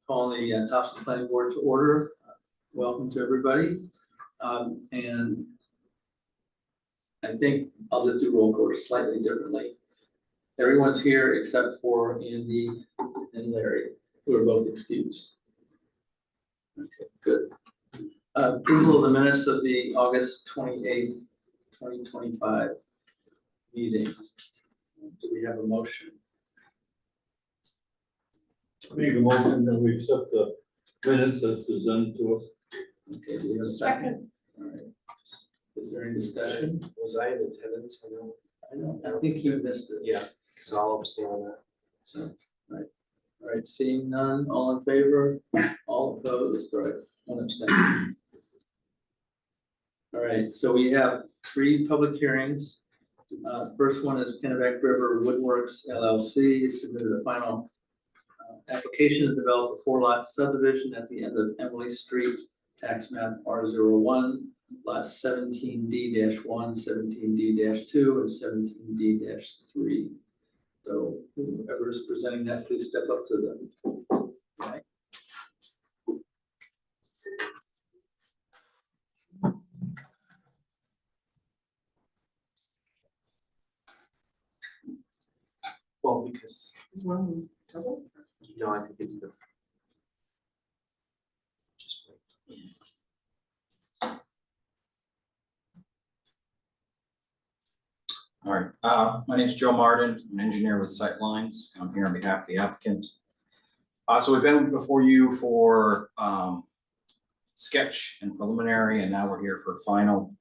Calling the Topsham Planning Board to order. Welcome to everybody. And I think I'll just do roll call slightly differently. Everyone's here except for Andy and Larry, who are both excused. Okay, good. Approval of the minutes of the August 28th, 2025 meeting. Do we have a motion? Make a motion that we accept the minutes as presented to us. Okay, do we have a second? All right. Is there any discussion? Was I in attendance? I think you missed it. Yeah, so I'll abstain on that. So, all right, seeing none, all in favor, all opposed, all right, one abstention. All right, so we have 3 public hearings. First one is Kennebec River Woodworks LLC submitted a final application to develop a 4-lot subdivision at the end of Emily Street, tax map R01, lots 17D-1, 17D-2, and 17D-3. So whoever is presenting that, please step up to the mic. Well, because, Is one double? no, I think it's the. Just wait. All right, my name is Joe Martin. I'm an engineer with Sightlines. I'm here on behalf of the applicant. So we've been before you for sketch and preliminary, and now we're here for final.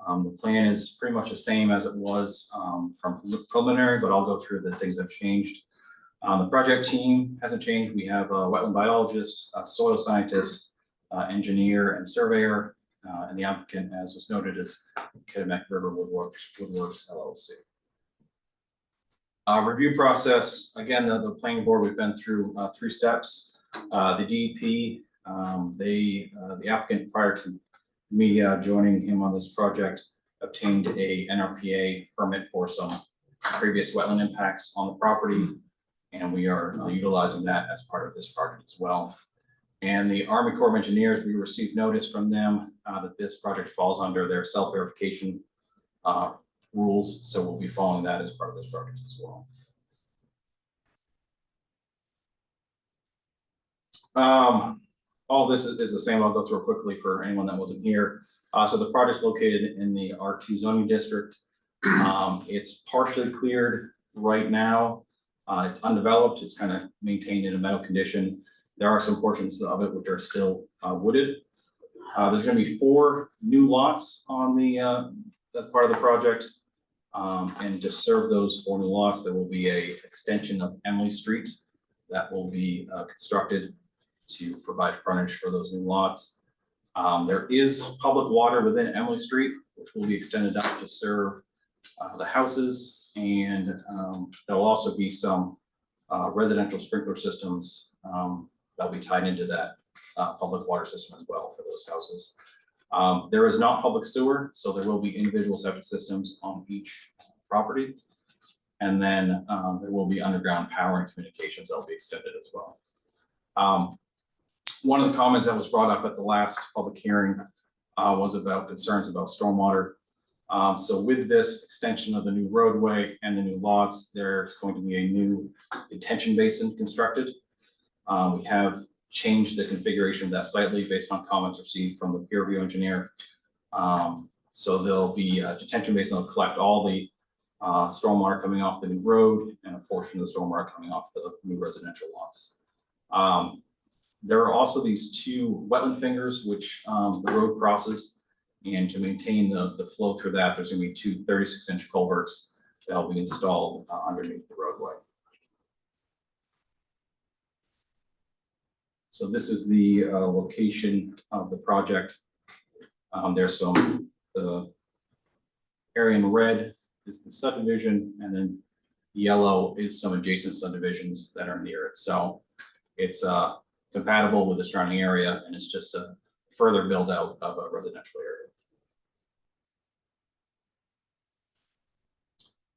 The plan is pretty much the same as it was from preliminary, but I'll go through the things that have changed. The project team hasn't changed. We have a wetland biologist, a soil scientist, engineer, and surveyor. And the applicant, as was noted, is Kennebec River Woodworks LLC. Review process, again, the planning board, we've been through 3 steps. The DEP, the applicant, prior to me joining him on this project, obtained a NRPA permit for some previous wetland impacts on the property, and we are utilizing that as part of this project as well. And the Army Corps of Engineers, we received notice from them that this project falls under their self-verification rules, so we'll be following that as part of this project as well. All this is the same. I'll go through it quickly for anyone that wasn't here. So the project's located in the R2 zoning district. It's partially cleared right now. It's undeveloped. It's kind of maintained in a meadow condition. There are some portions of it which are still wooded. There's going to be 4 new lots on the that's part of the project. And to serve those 4 new lots, there will be a extension of Emily Street that will be constructed to provide frontage for those new lots. There is public water within Emily Street, which will be extended out to serve the houses, and there will also be some residential sprinkler systems that will be tied into that public water system as well for those houses. There is not public sewer, so there will be individual septic systems on each property. And then there will be underground power and communications that will be extended as well. One of the comments that was brought up at the last public hearing was about concerns about stormwater. So with this extension of the new roadway and the new lots, there's going to be a new detention basin constructed. We have changed the configuration of that slightly based on comments received from the peer review engineer. So there'll be a detention basin that will collect all the stormwater coming off the new road and a portion of the stormwater coming off the new residential lots. There are also these 2 wetland fingers which the road crosses, and to maintain the flow through that, there's going to be 2 36-inch culverts that will be installed underneath the roadway. So this is the location of the project. There's some, the area in red is the subdivision, and then yellow is some adjacent subdivisions that are near it. So it's compatible with the surrounding area, and it's just a further build out of a residential area.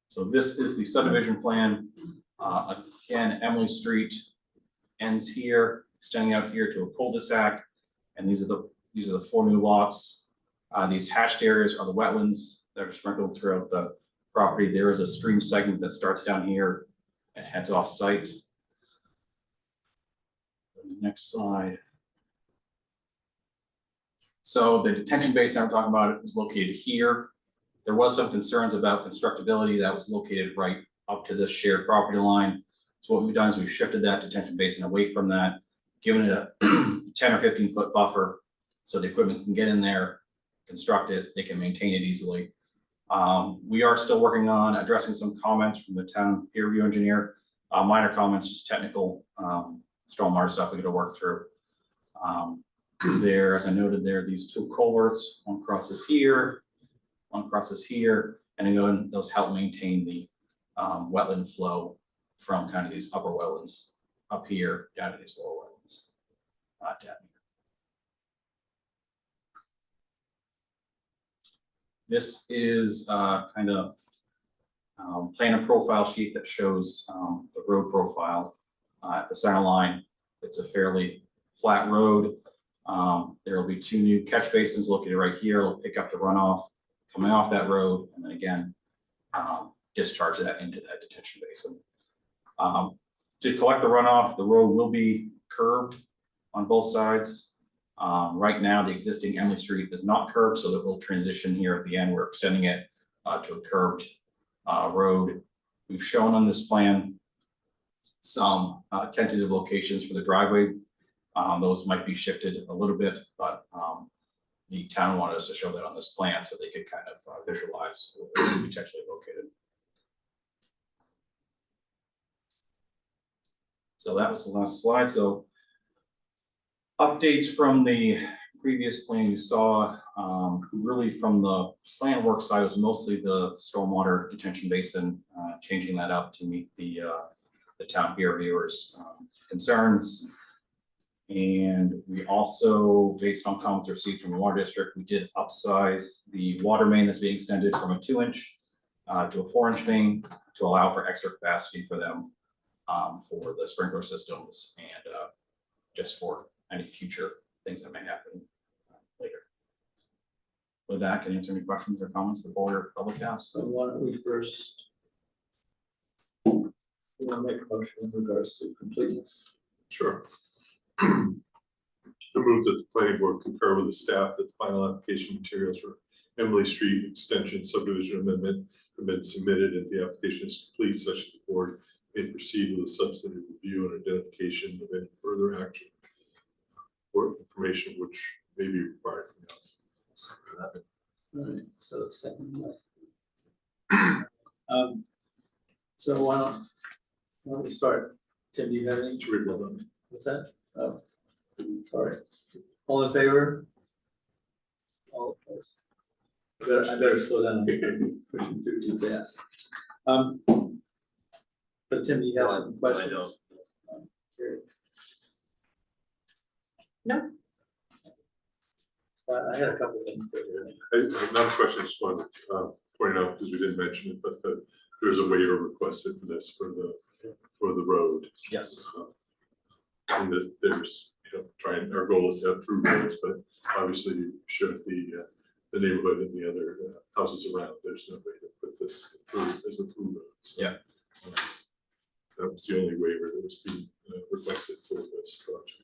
So this is the subdivision plan. Again, Emily Street ends here. extending out here to a cul-de-sac. And these are the 4 new lots. These hatched areas are the wetlands that are sprinkled throughout the property. There is a stream segment that starts down here and heads off site. Next slide. So the detention basin I'm talking about is located here. There was some concerns about constructability that was located right up to this shared property line. So what we've done is we've shifted that detention basin away from that, given it a 10 or 15 foot buffer, so the equipment can get in there, construct it, they can maintain it easily. We are still working on addressing some comments from the town peer review engineer, minor comments, just technical stormwater stuff we got to work through. There, as I noted there, these 2 culverts, one crosses here, one crosses here, and again, those help maintain the wetland flow from kind of these upper wetlands up here down to these lower wetlands down here. This is kind of plan and profile sheet that shows the road profile at the center line. It's a fairly flat road. There will be 2 new catch basins located right here. It'll pick up the runoff coming off that road, and then again discharge that into that detention basin. To collect the runoff, the road will be curved on both sides. Right now, the existing Emily Street is not curved, so that will transition here at the end. We're extending it to a curved road. We've shown on this plan some tentative locations for the driveway. Those might be shifted a little bit, but the town wanted us to show that on this plan so they could kind of visualize where they're potentially located. So that was the last slide. So updates from the previous plan you saw, really from the plan work side was mostly the stormwater detention basin, changing that up to meet the town peer reviewers' concerns. And we also, based on comments received from the water district, we did upsize the water main that's being extended from a 2-inch to a 4-inch main to allow for extra capacity for them for the sprinkler systems and just for any future things that may happen later. With that, can you answer any questions or comments the board or public has? So why don't we first, you want to make a motion in regards to completeness? Sure. I move that the planning board concur with the staff that the final application materials for Emily Street Extension subdivision amendment have been submitted and the application is complete, such that the board may proceed with a substantive review and identification of any further action or information which may be required from us. All right, so second. So why don't we start? Tim, do you have any? What's that? Oh, sorry. All in favor? All opposed? I better slow down. I'm pushing through too fast. But Tim, do you have some questions? I don't. Here. No. I had a couple things. I have another question, I just wanted to point out, because we didn't mention it, but there's a waiver requested for this for the road. Yes. And that there's, our goal is to have through roads, but obviously you showed the neighborhood and the other houses around, there's no way to put this through as a through road. So, Yeah. That was the only waiver that was being requested for this project.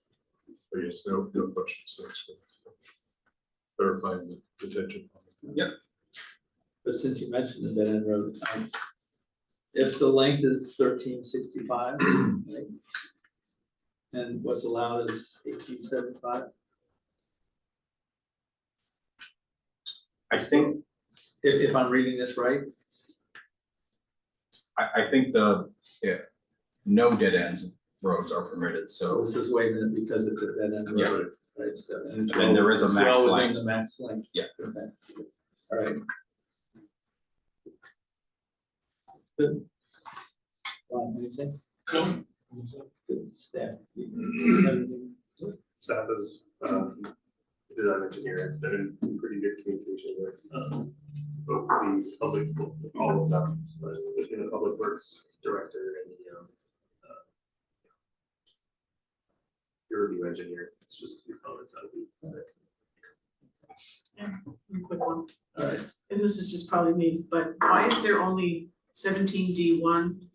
I guess no questions, thanks for clarifying the detention. Yep. But since you mentioned the dead end road, if the length is 1365, right? And what's allowed is 1875. I think If I'm reading this right, I think no dead ends roads are permitted, so this is way in because it's a dead end Yeah. road, right? So, and it's And there is a it's max well within length. the max length. Yeah. Okay. All right. Good. Anything? No. Good staff. Everything? Staff is, design engineer has been in pretty good communication with, both the public, all of them, but between the public works director and the, peer engineer, it's just a few comments that we. Quick one, All right, and this is just probably me, but why is there only 17D1,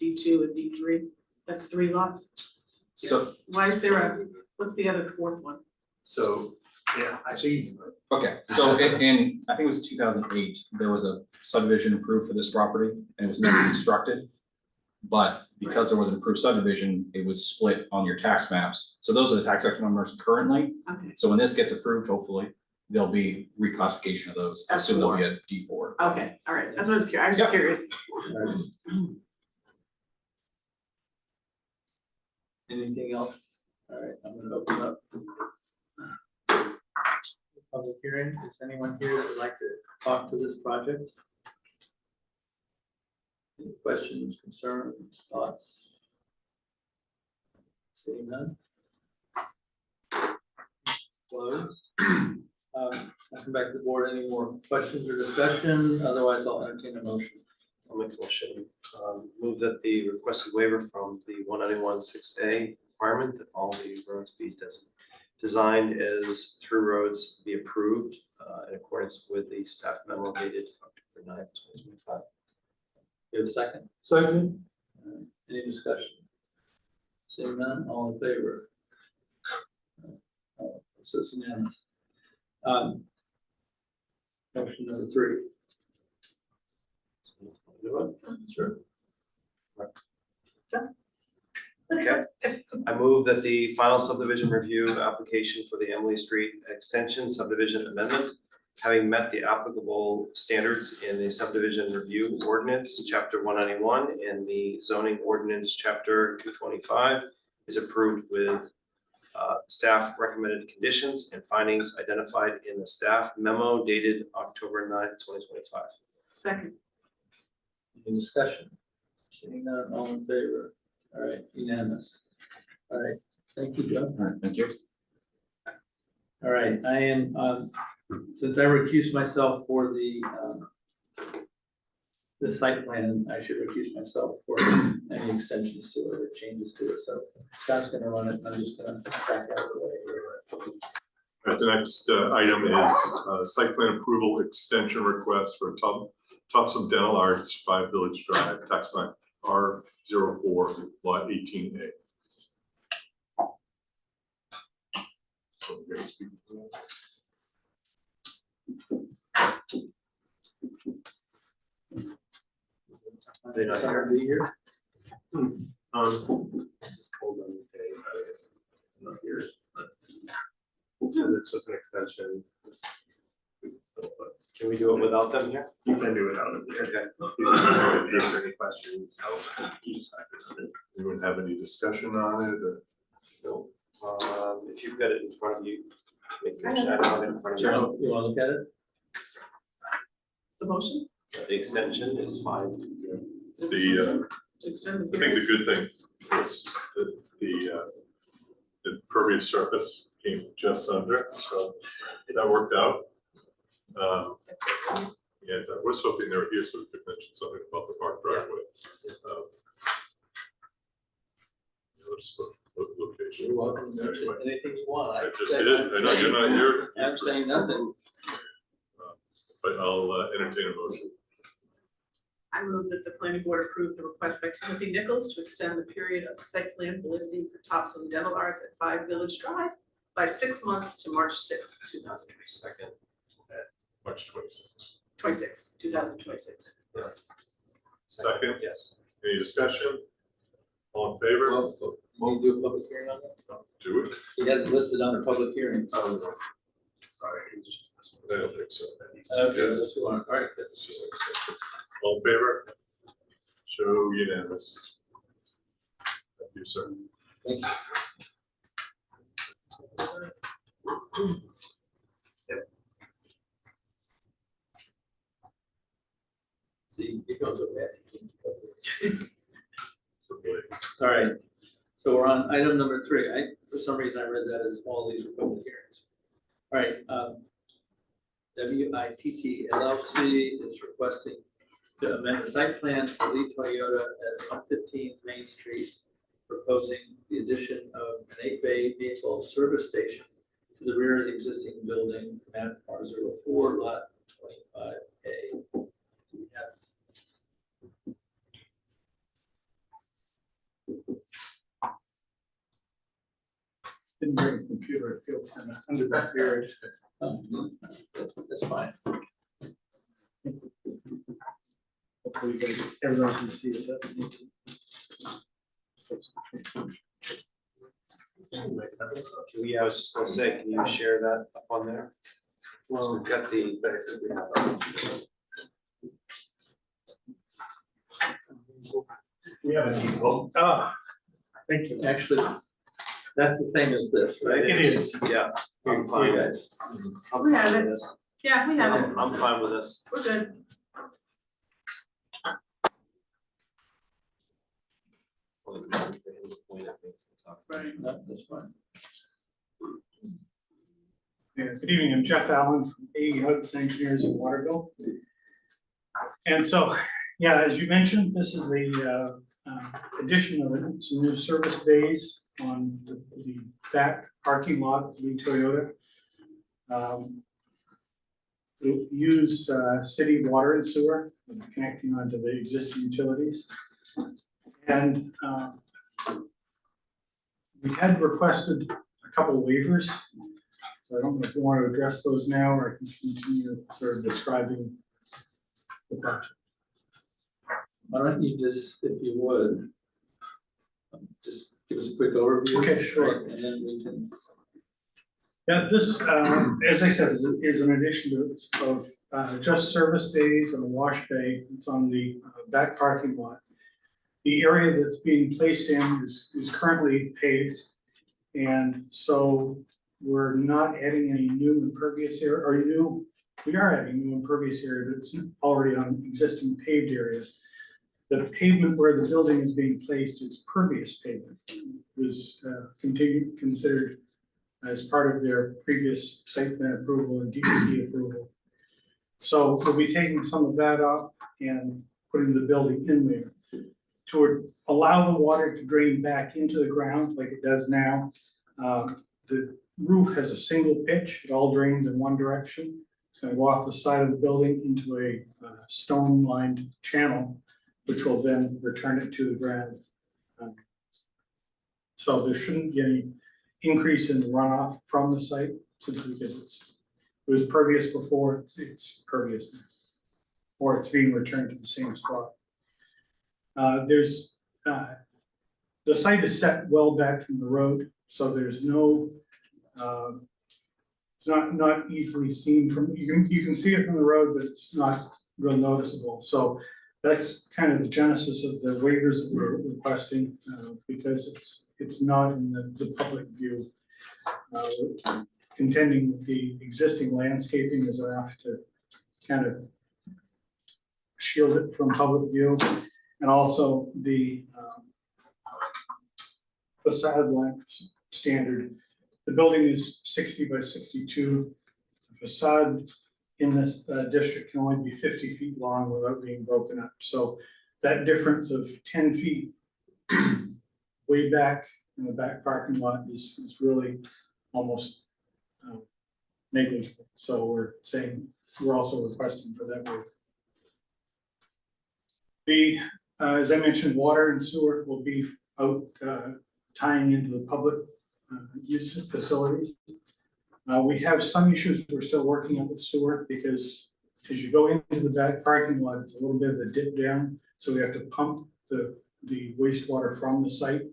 D2, and D3? That's 3 lots. So, Why is there what's the other 4th one? So, yeah, actually, okay, so in, I think it was 2008, there was a subdivision approved for this property and it was never constructed. But because there was an approved subdivision, it was split on your tax maps. So those are the tax section numbers currently. Okay, So when this gets approved, hopefully, there'll be reclassification of those. I assume there'll be a D4. okay, all right, that's what I was curious, I was just Yep. curious. all right. Anything else? All right, I'm gonna open up public hearing. Is anyone here that would like to talk to this project? Any questions, concerns, thoughts? Seeing none? Close. I'll come back to the board. Any more questions or discussion? Otherwise, I'll entertain a motion. I'll make a motion, move that the requested waiver from the 191-6A requirement that all the roads be designed as through roads be approved in accordance with the staff memo dated October 9th, 2025. You have a second? Second. Any discussion? Seeing none, all in favor? So it's unanimous. Motion number 3. Sure. Okay, I move that the final subdivision review application for the Emily Street Extension subdivision amendment, having met the applicable standards in the subdivision review ordinance, chapter 191, and the zoning ordinance, chapter 225, is approved with staff recommended conditions and findings identified in the staff memo dated October 9th, 2025. Second, Any discussion? Seeing none, all in favor? All right, unanimous. All right, thank you, Joe. All right, thank you. All right, I am, since I recused myself for the site plan, I should recuse myself for any extensions to it or changes to it, so Scott's gonna run it, I'm just gonna back out of the way here. All right, the next item is site plan approval extension request for Topsham Dental Arts, 5 Village Drive, tax map R04, lot 18A. So we're gonna speak to that. Are they not here? Are they here? just hold on, okay, it's not here, but because it's just an extension. we can still put- Can we do it without them here? You can do it out of here. Okay. If there's any questions, you just have to. Anyone have any discussion on it or? No. If you've got it in front of you, make a motion. I don't have it in front of Joe, me. you wanna look at it? the motion? The extension is fine. The, To extend the I think period. the good thing is that the impervious surface came just under, so that worked out. And I was hoping they were here so we could mention something about the park driveway. Let's put location. You're welcome to mention Anyway, anything you want. I just did, I know you're not here. I'm saying nothing. But I'll entertain a motion. I move that the planning board approve the request by Timothy Nichols to extend the period of site plan validity for Topsham Dental Arts at 5 Village Drive by 6 months to March 6th, 2026. Second. March 26th. 2026. Second, Yes. any discussion? All in favor? Will you do a public hearing on that? Do it. He hasn't listed on a public hearing. Sorry, it was just this one. I don't think so. Okay, let's go on. All right, good. It's just accepted. All in favor? Show unanimous. Thank you, sir. Thank you. See, it goes so fast. You can't keep up. For Blake's. All right, so we're on item number 3. For some reason, I read that as all these were public hearings. All right, WITT LLC is requesting to amend the site plan for Lee Toyota at 115 Main Street, proposing the addition of an 8-bay highway vehicle service station to the rear of the existing building at R04 lot 25A. Yes. Didn't bring a computer, I feel kind of under that period. That's fine. Hopefully you guys, everyone can see it. I was just gonna say, can you share that up on there? So we've got the. We have a default. Ah, thank you. Actually, that's the same as this, right? It is. Yeah, I'm You fine. guys. I'm We have fine it. with this. Yeah, we have it. I'm fine with this. We're good. Right, no, that's fine. Yeah, good evening, I'm Jeff Allen from AE Hudson Engineers in Waterville. And so, yeah, as you mentioned, this is the addition of some new service bays on the back parking lot of the Toyota. We'll use city water and sewer, connecting onto the existing utilities. And we had requested a couple of waivers. So I don't know if you want to address those now, or I can continue sort of describing the project. Why don't you just, if you would, just give us a quick overview. Okay, sure. right, And then we can, Yeah, this, as I said, is an addition of just service bays and a wash bay. It's on the back parking lot. The area that's being placed in is currently paved. And so we're not adding any new impervious area, or we are adding new impervious area, but it's already on existing paved areas. The pavement where the building is being placed is pervious pavement. It was considered as part of their previous site plan approval and DEP approval. So we'll be taking some of that up and putting the building in there to allow the water to drain back into the ground like it does now. The roof has a single pitch, it all drains in one direction. It's gonna go off the side of the building into a stone lined channel, which will then return it to the ground. So there shouldn't be any increase in runoff from the site, simply because it was pervious before, it's pervious now. Or it's being returned to the same spot. The site is set well back from the road, so there's no, it's not easily seen from, you can see it from the road, but it's not real noticeable. So that's kind of the genesis of the waivers that we're requesting, because it's not in the public view. Contending that the existing landscaping is enough to kind of shield it from public view. And also the facade length standard. The building is 60 by 62. The facade in this district can only be 50 feet long without being broken up. So that difference of 10 feet way back in the back parking lot is really almost negligible. So we're also requesting for that waiver. As I mentioned, water and sewer will be out tying into the public use facilities. We have some issues we're still working on with sewer, because as you go into the back parking lot, it's a little bit of a dip down. So we have to pump the wastewater from the site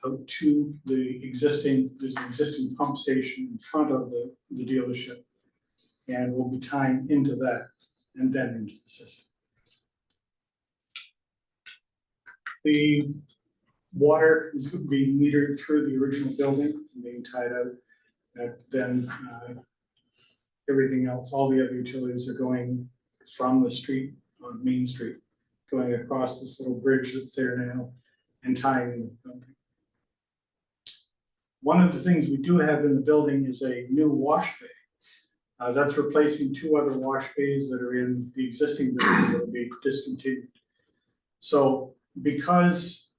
out to there's an existing pump station in front of the dealership. And we'll be tying into that and then into the system. The water is being metered through the original building, being tied out. Then everything else, all the other utilities are going from the street on Main Street, going across this little bridge that's there now and tying in the building. One of the things we do have in the building is a new wash bay. That's replacing two other wash bays that are in the existing building that will be discontinued. So because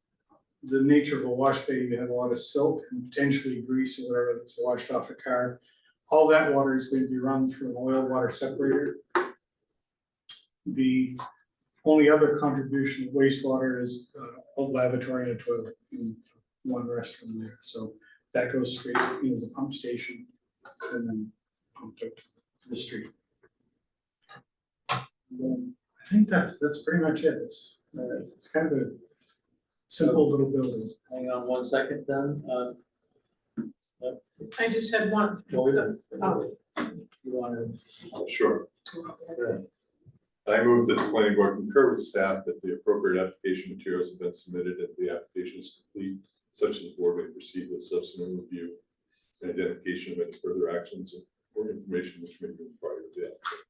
the nature of a wash bay, you have a lot of silt and potentially grease or whatever that's washed off a car. All that water is going to be run through an oil water separator. The only other contribution of wastewater is a lavatory and a toilet in one restroom there. So that goes straight into the pump station and then pumped out to the street. I think that's pretty much it. It's kind of a simple little building. Hang on one second then, I just had one. you wanna? Sure. I move that the planning board concur with staff that the appropriate application materials have been submitted and the application is complete, such as the board may proceed with subsequent review and identification of any further actions or information which may be required of the applicant.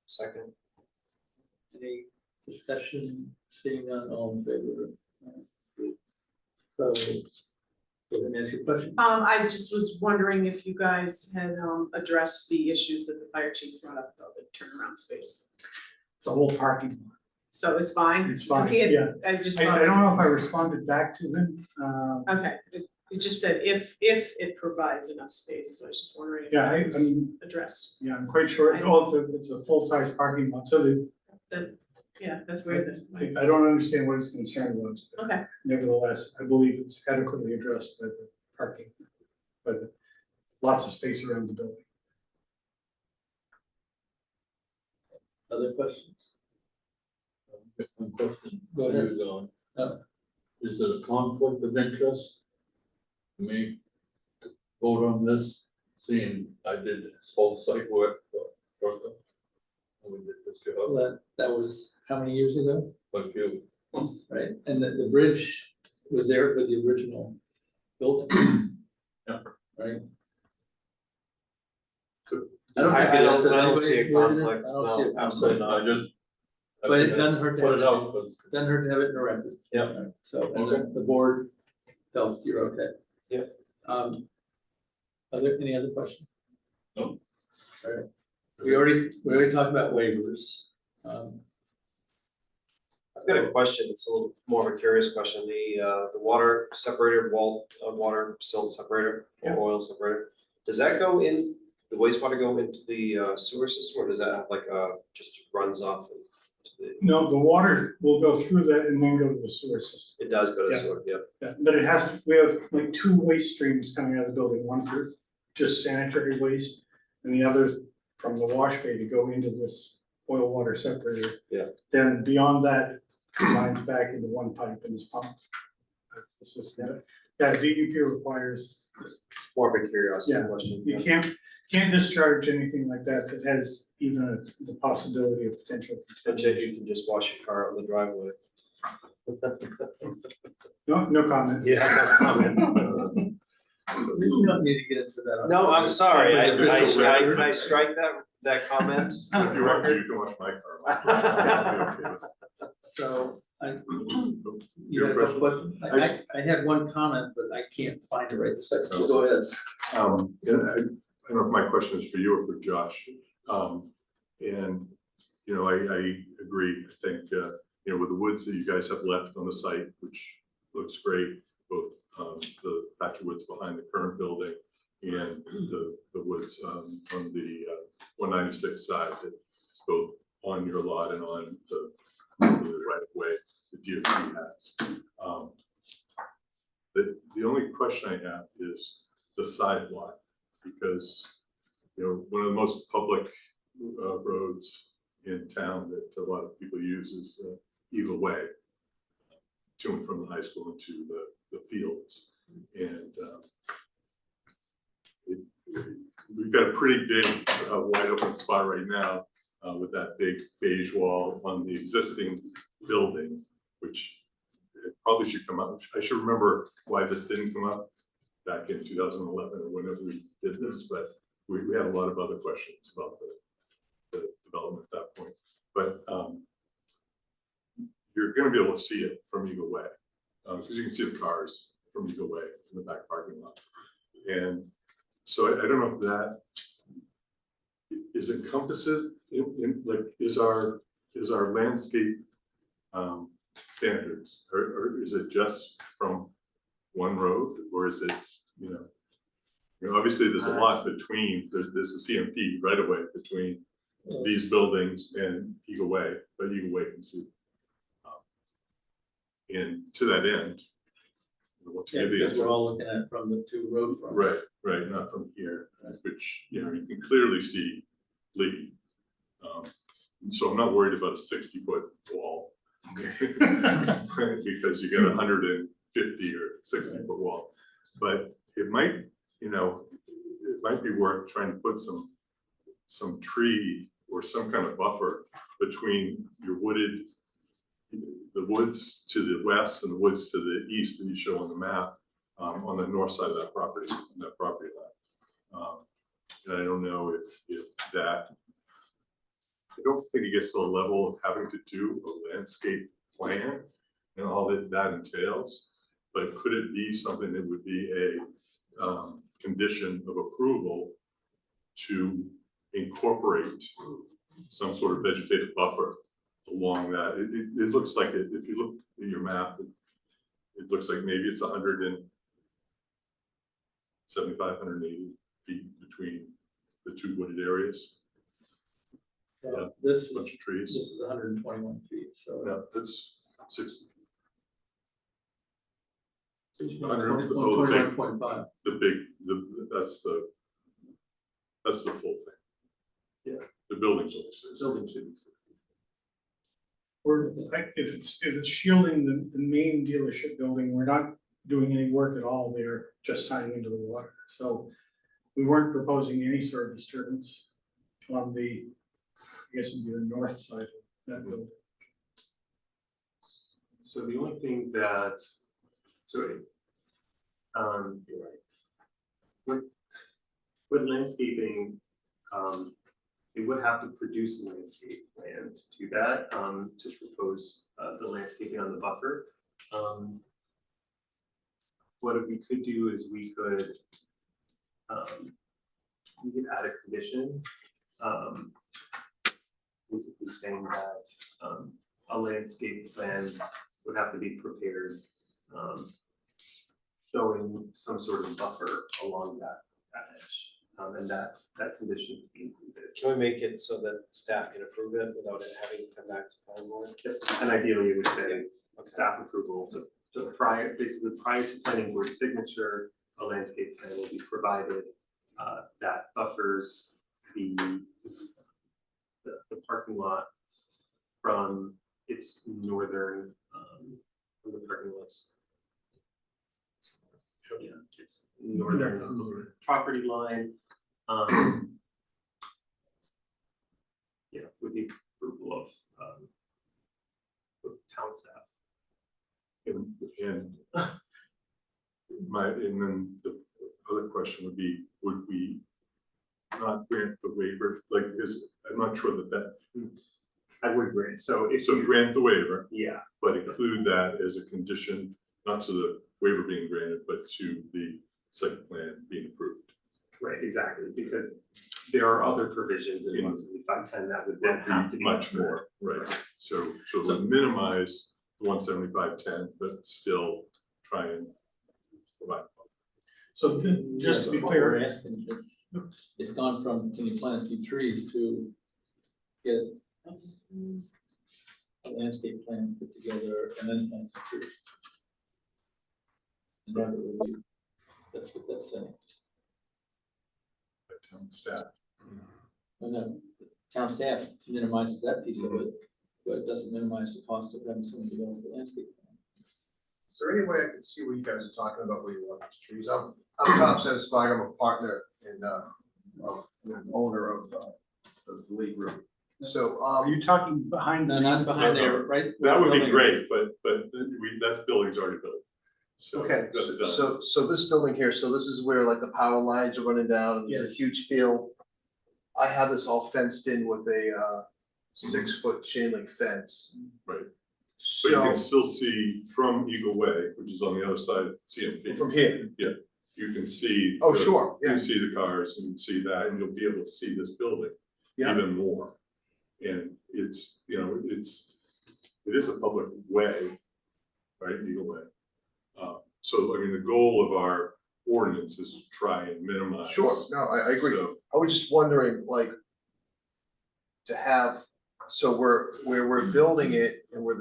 Second. Any discussion, seeing none, all in favor? So, let me ask you a question. I just was wondering if you guys had addressed the issues that the fire chief brought up about the turnaround space. It's a whole parking lot. So it's fine? It's 'Cause he fine, had- yeah. I just I saw. don't know if I responded back to him. Okay, it just said if it provides enough space, so I was just wondering if Yeah, I that was mean, addressed. yeah, I'm quite sure. Oh, it's a full-size parking lot, so Yeah, that's weird then. I don't understand what his concern was. But Okay, nevertheless, I believe it's adequately addressed by the parking, by the lots of space around the building. Other questions? One question. Go ahead. Where you going? Oh. Is it a conflict of interest? For me, to vote on this, seeing I did this whole site work for Berkeley. And we did this job, That was how many years ago, quite a few. right? And the bridge was there with the original building. Yeah. Right? So I don't think I it is. Does don't see a anybody agree with it? conflict, I don't see a no, conflict. absolutely not. I just. I But it think I doesn't hurt to Put have it it, out, because doesn't hurt to have it in the record. Yep. Right, so, and Okay. then the board felt you're okay. Yep. Are there any other questions? No. All right, we already talked about waivers. I've got a question, it's a little more of a curious question, the water separator, water silt separator, or oil separator, does that go in, the wastewater go into the sewer system, or does that have like just runs off into the? No, the water will go through that and then go to the sewer system. It does go to the Yeah. sewer, yep, Yeah, but it has to, we have like two waste streams coming out of the building, one for just sanitary waste and the other from the wash bay to go into this oil water separator. Yeah. Then beyond that, combines back into one pipe and is pumped. That's the system. Yeah, DEP requires, it's more of a curiosity Yeah. question. you can't discharge anything like that that has even the possibility of potential. But yet you can just wash your car out in the driveway. No comment. Yeah. We don't need to get into that. No, I'm sorry, Record. can I strike that comment? If you want to, you can watch my car. So, you Your had a couple questions? I had one comment, but I can't find it right this second, so go ahead. And I don't know if my question is for you or for Josh. And, you know, I agree. I think, you know, with the woods that you guys have left on the site, which looks great, both the patch of woods behind the current building and the woods on the 196 side that is both on your lot and on the right of way the DOT has. The only question I have is the sidewalk, because, you know, one of the most public roads in town that a lot of people use is Eagle Way to and from the high school and to the fields. And we've got a pretty big wide open spot right now with that big beige wall on the existing building, which it probably should come up. I should remember why this didn't come up back in 2011 or whenever we did this, but we had a lot of other questions about the development at that point. But you're going to be able to see it from Eagle Way because you can see the cars from Eagle Way in the back parking lot. And so I don't know if that encompasses like is our landscape standards, or is it just from one road, or is it, you know, obviously there's a lot between, there's a CMP right away between these buildings and Eagle Way, but Eagle Way can see. And to that end, once you Yeah, give the because answer, we're all looking at it from the two road fronts. right, not from here, which, you know, you can clearly see Lee. So I'm not worried about a 60-foot wall. Okay. Because you get 150 or 60-foot wall, but it might, you know, it might be worth trying to put some tree or some kind of buffer between your the woods to the west and the woods to the east that you show on the map, on the north side of that property, line. And I don't know if that, I don't think it gets to the level of having to do a landscape plan and all that entails, but could it be something that would be a condition of approval to incorporate some sort of vegetative buffer along that? It looks like it, if you look at your map, it looks like maybe it's 175, 180 feet between the two wooded areas. This Bunch is, of trees. this is 121 feet, so. No, that's 60. 21.5. The big, that's the full thing. Yeah. The building's only 60. Building should be 60. We're, if it's shielding the main dealership building, we're not doing any work at all there, just tying into the water. So we weren't proposing any sort of disturbance on the, I guess it'd be the north side of that building. So the only thing that, you're right. With landscaping, they would have to produce a landscape plan to do that, to propose the landscaping on the buffer. What we could do is we could add a condition, basically saying that a landscape plan would have to be prepared, showing some sort of buffer along that edge, and that condition to be included. Can we make it so that staff can approve it without it having to come back to planning board? And ideally, it would say staff approval, so prior to planning board signature, a landscape plan will be provided that buffers the parking lot from its northern, from the parking lots. Yeah, it's northern property line. Yeah, with the approval of town staff. And then the other question would be, would we not grant the waiver? Like, because I'm not sure that I would grant, so grant the waiver, yeah, but include that as a condition, not to the waiver being granted, but to the site plan being approved. right, exactly, because there are other provisions in 17510 that would then have to be much more, right? So we'll minimize the 17510, but still try and provide. So just to be What clear, we're asking is, it's gone from, can you plant a few trees to get a landscape plan put together and then plant some trees. And that would be, that's what that's saying. By town staff. And then town staff minimizes that piece of it, but it doesn't minimize the cost of having someone develop a landscape plan. Is there any way I can see what you guys are talking about where you want these trees? I'm Tom Satisfied, I'm a partner and an owner of the Lee Group. So are you talking behind? No, not behind there, right? That would be Building. great, but that building's already built. So okay, that's done. so this building here, so this is where like the power lines are running down and there's a Yes. huge field. I have this all fenced in with a 6-foot chain link fence. Right. But you So can still see from Eagle Way, which is on the other side of CMP. from here, You can see. oh, the- sure, You yeah, can see the cars and you can see that, and you'll be able to see this building yeah, even more. And it's, you know, it's it is a public way, right, legal way. So, I mean, the goal of our ordinance is to try and minimize. Sure, no, I agree. So, I was just wondering, like, to have, so where we're building it and where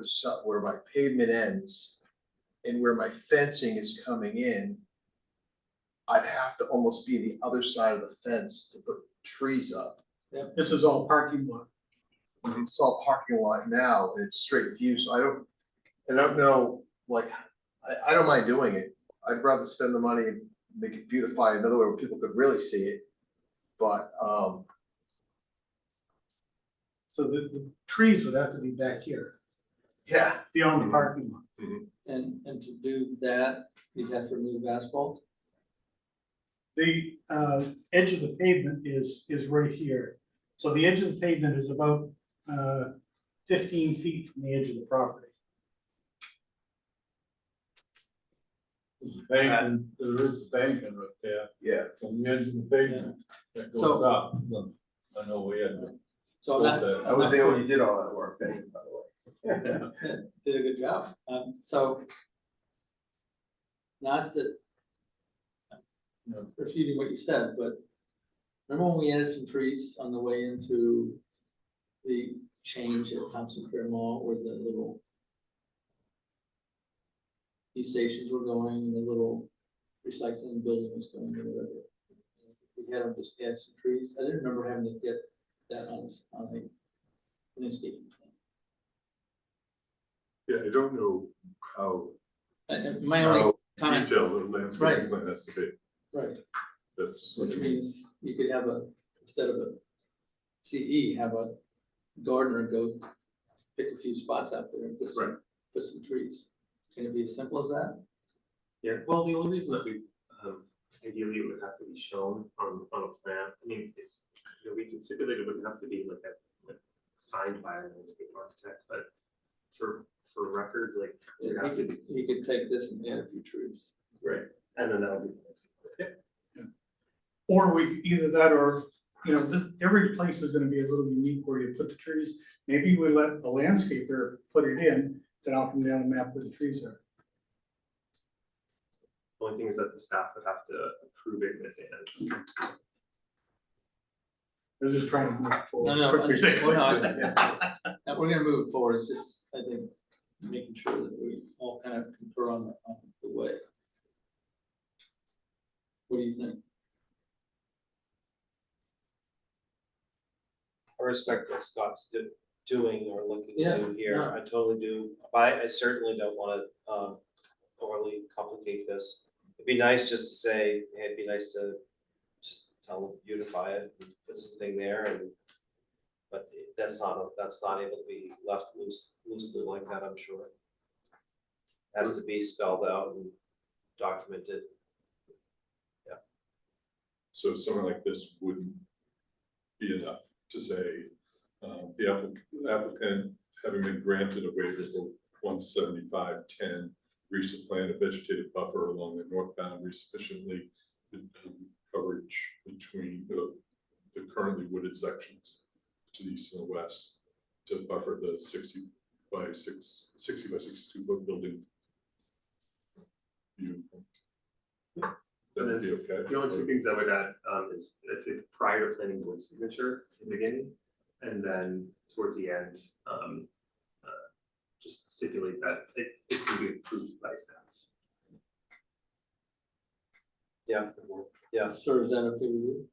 where my pavement ends and where my fencing is coming in, I'd have to almost be the other side of the fence to put trees up. This is all parking lot. It's all parking lot now and it's straight view, so I don't know, like, I don't mind doing it. I'd rather spend the money and make it beautify another way where people could really see it. But, So the trees would have to be back here, yeah, beyond the parking lot. And to do that, you'd have to remove asphalt. The edge of the pavement is right here. So the edge of the pavement is about 15 feet from the edge of the property. There's a bank, there is a banking right there, yeah. on the edge of the pavement, that goes So- up. I know we had to. So I'm not- I was there when you did all that work, thank you, by the way. Yeah, did a good job. So not that, you know, repeating what you said, but remember when we added some trees on the way into the change at Thompson Fair Mall where the little these stations were going and the little recycling building was going or whatever. We had them just add some trees. I didn't remember having to get that on a landscaping plan. yeah, I don't know how, And my only how comment, detailed the landscaping plan has to be. right, That's. which means you could have instead of a CE, have a gardener go pick a few spots out there and Right. put some trees. Can it be as simple as that? Yeah, well, the only reason that we, ideally it would have to be shown on a plan, I mean, if, you know, we can stipulate it wouldn't have to be like signed by a landscape architect, but for records, like, it would have to be, You could take this and add a few trees. right, and then that'll be. Or either that or, you know, every place is gonna be a little unique where you put the trees. Maybe we let the landscaper put it in, then I'll come down and map where the trees are. Only thing is that the staff would have to approve it in advance. I was just trying to move it forward. No, as quickly as I could. well, no, Yeah. Now, we're gonna move it forward, it's just, I think, making sure that we all kind of confer on the way. What do you think? I respect what Scott's doing or looking Yeah, to do here, no. I totally do, I certainly don't wanna, overly complicate this. It'd be nice just to say, hey, it'd be nice to just tell them, beautify it, and put something there, and but that's not able to be left loosely like that, I'm sure. Has to be spelled out and documented. So something like this wouldn't be enough to say, the applicant having been granted a waiver for 175-10, recent plan a vegetative buffer along the north boundary sufficiently coverage between the currently wooded sections to the east and the west to buffer the 60 by 62 foot building. Beautiful. That would be okay. The only two things I would add, is it's a prior to planning board signature in the beginning, and then towards the end, just stipulate that it can be approved by staff. Yeah, yeah. So is that okay with you?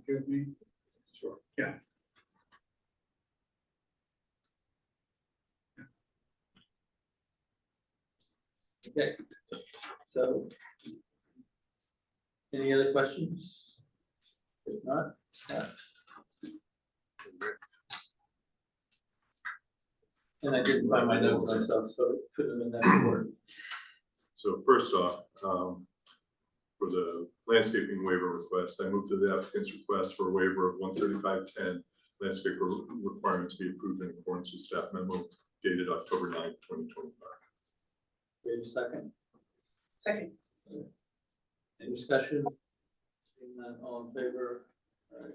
Okay with me? Sure. Yeah. Okay, so. Any other questions? If not, and I didn't find my notes myself, so it couldn't have been that word. So first off, for the landscaping waiver request, I move to the applicant's request for a waiver of 175-10 landscape requirements be approved in accordance with staff memo dated October 9th, 2025. Wait a second, Second. any discussion? Seeing none, all in favor? All right.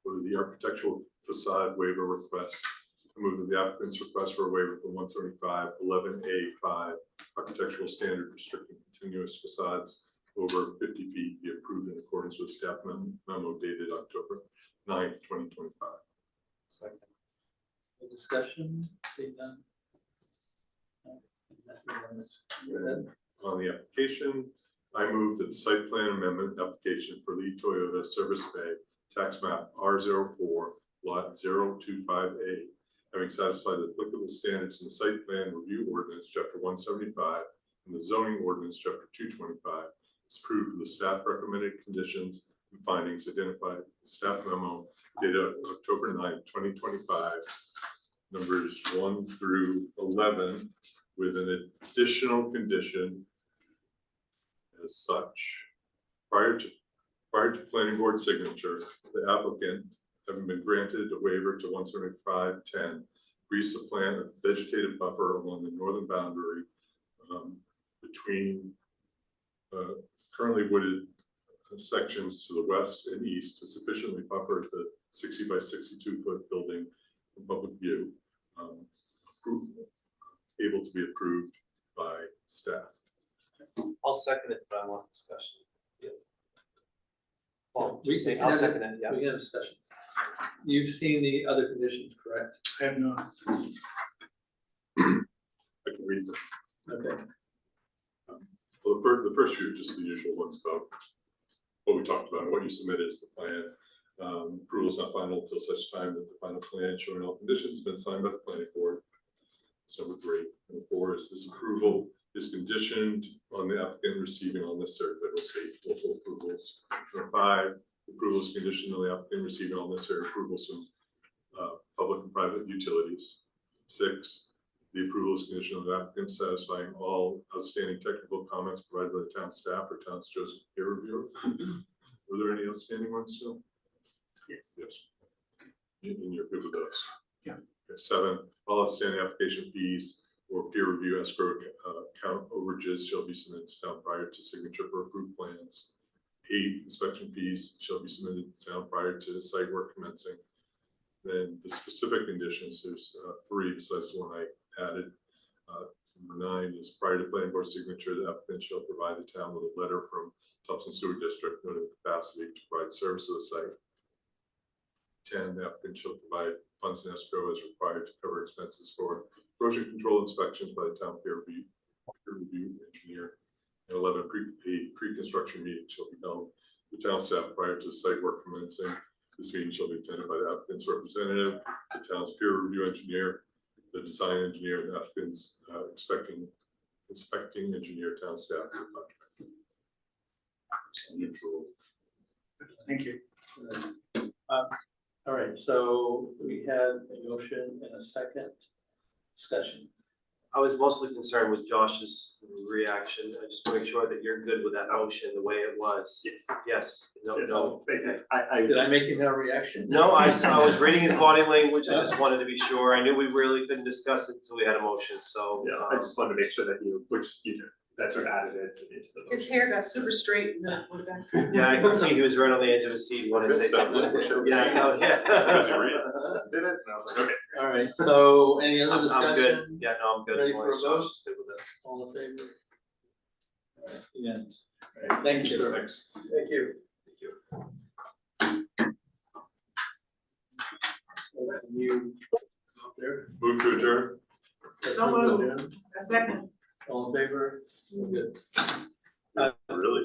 For the architectural facade waiver request, I move that the applicant's request for a waiver from 175-11A5 architectural standard restricting continuous facades over 50 feet be approved in accordance with staff memo dated October 9th, 2025. Second. Any discussion, seeing none? Nothing on this. Go ahead. On the application, I move that the site plan amendment application for Lee Toyota Service Bay, tax map R04, lot 025A, having satisfied the applicable standards in the site plan review ordinance, chapter 175, and the zoning ordinance, chapter 225, is approved with the staff recommended conditions and findings identified in the staff memo dated October 9th, 2025, numbers 1 through 11, with an additional condition as such. Prior to planning board signature, the applicant, having been granted a waiver to 175-10, agrees to plant a vegetative buffer along the northern boundary between currently wooded sections to the west and east to sufficiently buffer the 60 by 62 foot building from public view, able to be approved by staff. I'll second it, but I want discussion. Well, We just say, can I'll have second it, yeah. We can have discussion. You've seen the other conditions, correct? I have not. I can read them. Okay. Well, the first few are just the usual ones about what we talked about, what you submitted as the plan. Approval is not final until such time that the final plan showing all conditions has been signed by the planning board. So number 3. Number 4 is this approval is conditioned on the applicant receiving all necessary federal, state, local approvals. Number 5, approval is conditioned on the applicant receiving all necessary approvals from public and private utilities. 6, the approval is conditioned on the applicant satisfying all outstanding technical comments provided by the town staff or town's chosen peer reviewer. Were there any outstanding ones still? Yes. Yes. And you're good with those? Yeah. Okay, 7, all outstanding application fees or peer review escrow account overages shall be submitted to town prior to signature for approved plans. 8, inspection fees shall be submitted to town prior to site work commencing. Then the specific conditions, there's 3 besides the one I added. Number 9 is prior to planning board signature, the applicant shall provide the town with a letter from Topsham Sewer District noting the capacity to provide service to the site. 10, the applicant shall provide funds in escrow as required to cover expenses for erosion control inspections by the town peer review engineer. And 11, a pre-construction meeting shall be held with town staff prior to site work commencing. This meeting shall be attended by the applicant's representative, the town's peer review engineer, the design engineer, and the applicant's inspecting engineer, town staff. Neutral. Thank you. All right, so we have a motion and a second discussion. I was mostly concerned with Josh's reaction. I just want to make sure that you're good with that motion the way it was. Yes. Yes, no, Yes, no, thank you. okay. Did I make him have a reaction? No, I was reading his body language. I just wanted to be sure. I knew we really couldn't discuss it until we had a motion, so. Yeah, I just wanted to make sure that that you added it into the. His hair got super straight and then went back. Yeah, I can see he was right on the edge of his seat, wanted to say something. Yeah, I know, yeah. Did it, and I was like, okay. All right, so any other I'm good. discussion? Yeah, no, I'm good as Ready long for as a vote? Josh is good with it. All in favor? All right, yes. All right, thank you, sir. Thanks. Thank you. You up there? Move to adjourn. So moved. A second. All in favor? Good. Really?